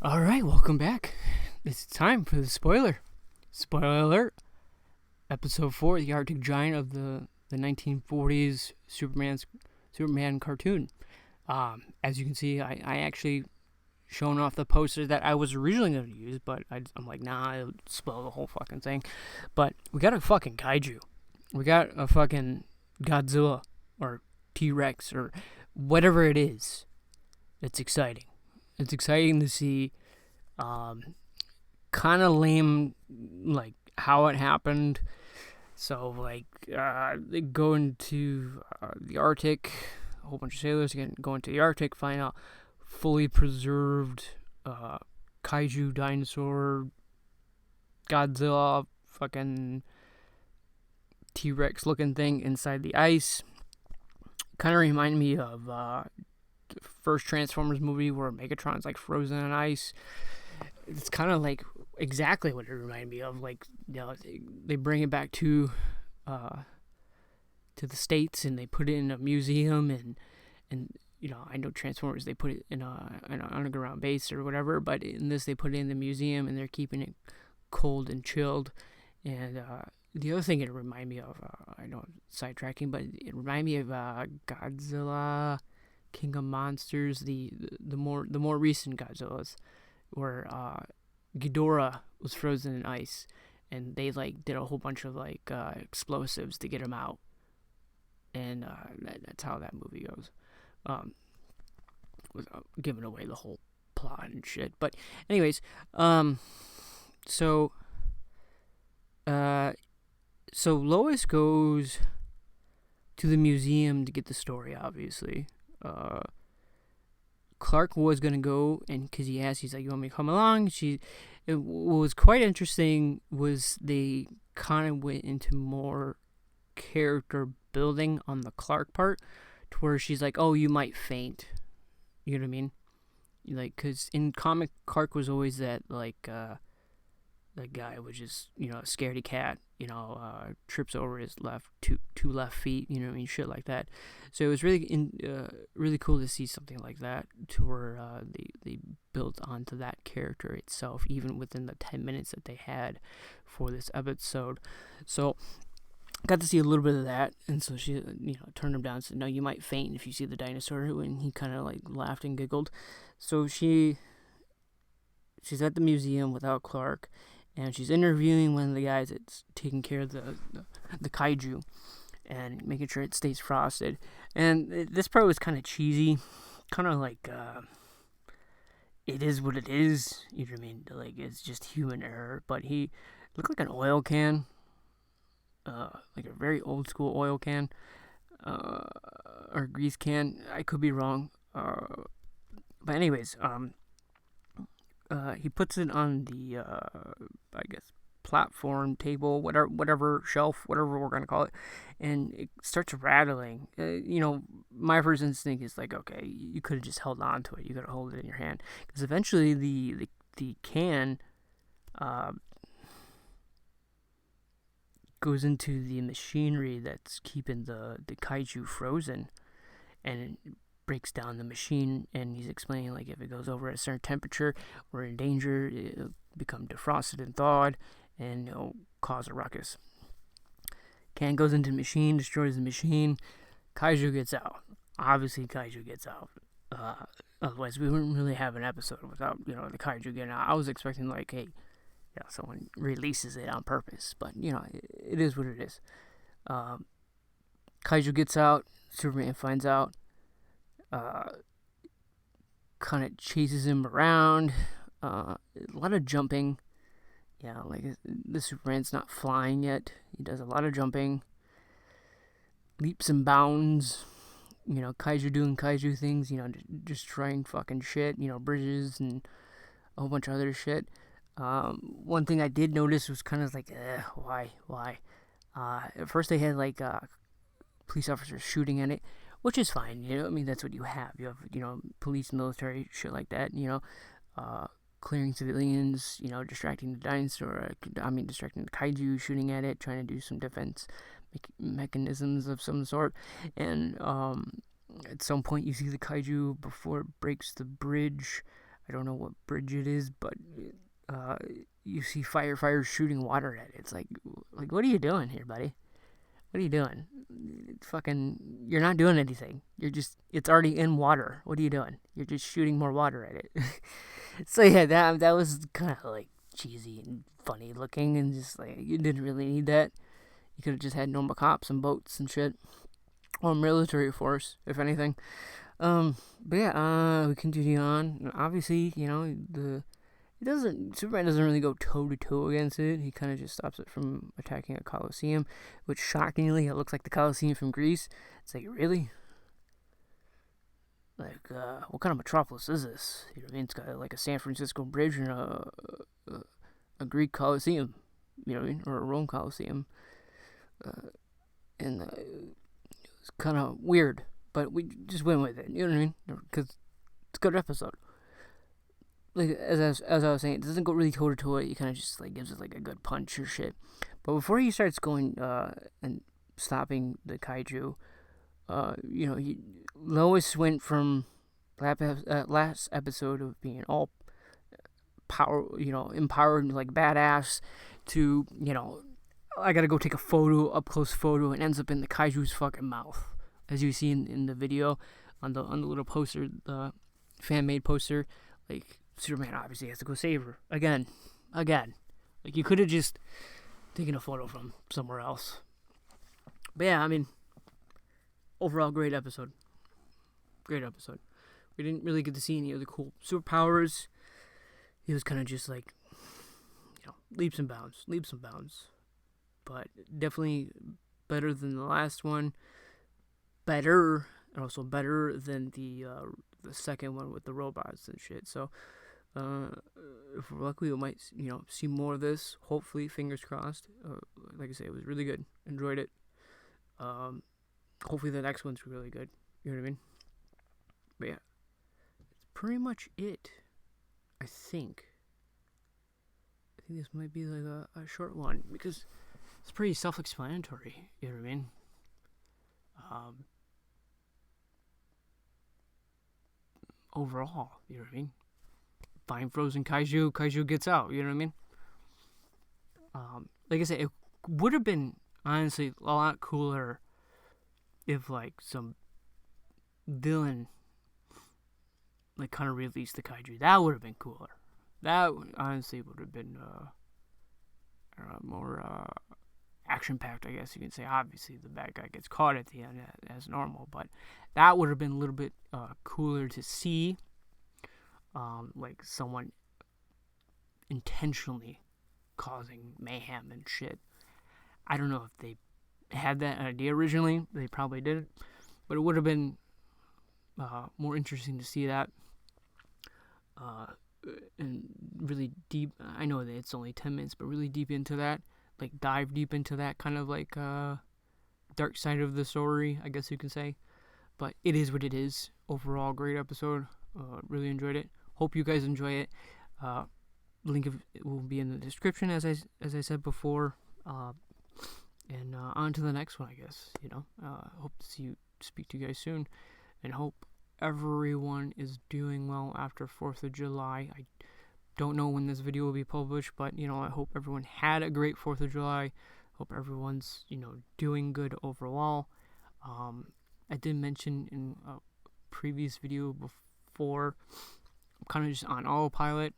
Alright, welcome back. It's time for the spoiler. Spoiler alert. Episode 4, The Arctic Giant of the 1940s Superman cartoon. As you can see, I actually shown off the poster that I was originally going to use, but I'm like, nah, it'll spoil the whole fucking thing. But we got a fucking kaiju. We got a fucking Godzilla, or T-Rex, or whatever it is. It's exciting. It's exciting to see. Kind of lame, like, how it happened. So, like, they go into the Arctic. A whole bunch of sailors go into the Arctic, find out fully preserved kaiju dinosaur, Godzilla, fucking T-Rex looking thing inside the ice. Kind of remind me of the first Transformers movie where Megatron's like frozen in ice. It's kind of like exactly what it reminded me of. Like, you know, they bring it back to the States and they put it in a museum, and you know, I know Transformers, they put it in an underground base or whatever, but in this they put it in the museum and they're keeping it cold and chilled. And the other thing it reminded me of, I know I'm sidetracking, but it reminded me of Godzilla, King of Monsters, the more recent Godzillas, where Ghidorah was frozen in ice, and they like did a whole bunch of like explosives to get him out, and that's how that movie goes. Without giving away the whole plot and shit, but anyways, so Lois goes to the museum to get the story, obviously. Clark was gonna go, and because he asked, he's like, "You want me to come along?" What was quite interesting was they kind of went into more character building on the Clark part, to where she's like, "Oh, you might faint," you know what I mean? Like, because in comic, Clark was always that like that guy was just, you know, a scaredy cat, you know, trips over his two left feet, you know what I mean, shit like that. So it was really cool to see something like that, to where they built onto that character itself, even within the 10 minutes that they had for this episode. So got to see a little bit of that, and so she, you know, turned him down and said, "No, you might faint if you see the dinosaur," and he kind of like laughed and giggled. So she's at the museum without Clark, and she's interviewing one of the guys that's taking care of the kaiju and making sure it stays frosted. And this part was kind of cheesy, kind of like it is what it is. You know what I mean? Like, it's just human error. But he looked like an oil can, like a very old school oil can, or grease can. I could be wrong. But anyways, he puts it on the, I guess, platform, table, whatever shelf, whatever we're gonna call it, and it starts rattling. You know, my first instinct is like, okay, you could have just held on to it. You could have held it in your hand, because eventually the can goes into the machinery that's keeping the kaiju frozen, and it breaks down the machine. And he's explaining, like, if it goes over a certain temperature, we're in danger, it'll become defrosted and thawed, and it'll cause a ruckus. Can goes into the machine, destroys the machine. Kaiju gets out. Obviously, Kaiju gets out. Otherwise, we wouldn't really have an episode without, you know, the Kaiju getting out. I was expecting, like, hey, you know, someone releases it on purpose, but, you know, it is what it is. Kaiju gets out. Superman finds out. Kind of chases him around. A lot of jumping. Yeah, like, the Superman's not flying yet. He does a lot of jumping. Leaps and bounds. You know, Kaiju doing Kaiju things. You know, destroying fucking shit. You know, bridges and a whole bunch of other shit. One thing I did notice was kind of like, why? At first they had, like, police officers shooting at it, which is fine, you know. I mean, that's what you have. You have, you know, police, military, shit like that, you know, clearing civilians, you know, distracting the dinosaur, distracting the kaiju, shooting at it, trying to do some defense mechanisms of some sort. And at some point you see the kaiju before it breaks the bridge. I don't know what bridge it is, but you see firefighters shooting water at it. It's like what are you doing here, buddy? What are you doing? Fucking, you're not doing anything. It's already in water. What are you doing? You're just shooting more water at it. So yeah, that was kind of like cheesy and funny looking, and just like you didn't really need that. You could have just had normal cops and boats and shit, or military force, if anything. But yeah, we continue on. Obviously, Superman doesn't really go toe to toe against it. He kind of just stops it from attacking a Coliseum, which shockingly, it looks like the Coliseum from Greece. It's like, really? Like, what kind of metropolis is this? You know what I mean? It's got like a San Francisco bridge and a Greek Coliseum, you know what I mean? Or a Rome Coliseum. And it's kind of weird, but we just went with it, you know what I mean? Because it's a good episode. Like, as I was saying, it doesn't go really toe to toe. He kind of just like gives it like a good punch or shit. But before he starts going and stopping the kaiju, Lois went from last episode of being all empowered, like badass, to I gotta go take a up close photo, and ends up in the kaiju's fucking mouth, as you see in the video on the little poster, the fan made poster. Like, Superman obviously has to go save her again. Like, you could have just taken a photo from somewhere else. But yeah, I mean, overall, great episode. We didn't really get to see any other cool superpowers. He was kind of just like, leaps and bounds. But definitely better than the last one. And also better than the second one with the robots and shit. So, if we're lucky, we might, see more of this. Hopefully, fingers crossed. Like I say, it was really good. Enjoyed it. Hopefully the next one's really good. You know what I mean? But yeah, it's pretty much it. I think this might be like a short one, because it's pretty self-explanatory. You know what I mean? Overall, you know what I mean? Find frozen kaiju gets out, you know what I mean? Like I said, it would have been, honestly, a lot cooler if, like, some villain, like, kind of released the kaiju. That would have been cooler. That, honestly, would have been more action-packed, I guess you can say. Obviously, the bad guy gets caught at the end, as normal, but that would have been a little bit cooler to see. Like, someone intentionally causing mayhem and shit. I don't know if they had that idea originally. They probably didn't, but it would have been more interesting to see that. And really deep. I know that it's only 10 minutes, but really deep into that. Like, dive deep into that kind of like dark side of the story, I guess you can say. But it is what it is. Overall, great episode. Really enjoyed it. Hope you guys enjoy it. Link will be in the description, as I said before. And on to the next one, I guess. Hope to speak to you guys soon, and hope everyone is doing well after 4th of July. I don't know when this video will be published, but I hope everyone had a great 4th of July. Hope everyone's doing good overall. I did mention in a previous video before, I'm kind of just on autopilot.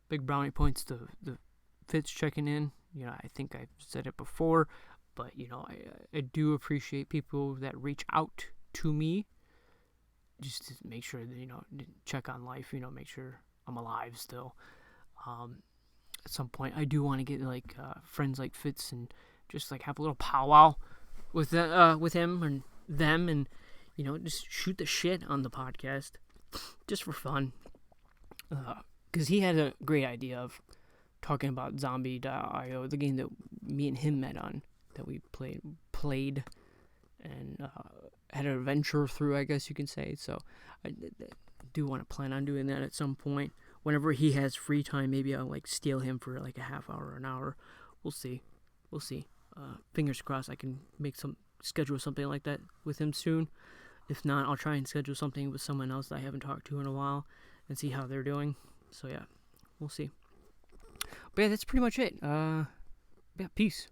Big brownie points to the Fitz checking in. I think I've said it before, but I do appreciate people that reach out to me just to make sure that check on life, make sure I'm alive still. At some point I do want to get like friends like Fitz and just like have a little powwow with him and them, and just shoot the shit on the podcast just for fun, because he had a great idea of talking about Zombie.io, the game that me and him met on, that we played and had an adventure through, I guess you can say. So I do want to plan on doing that at some point. Whenever he has free time, maybe I'll like steal him for like a half hour or an hour. We'll see. Fingers crossed I can schedule something like that with him soon. If not, I'll try and schedule something with someone else that I haven't talked to in a while and see how they're doing. So yeah, we'll see. But yeah, that's pretty much it. Yeah, peace.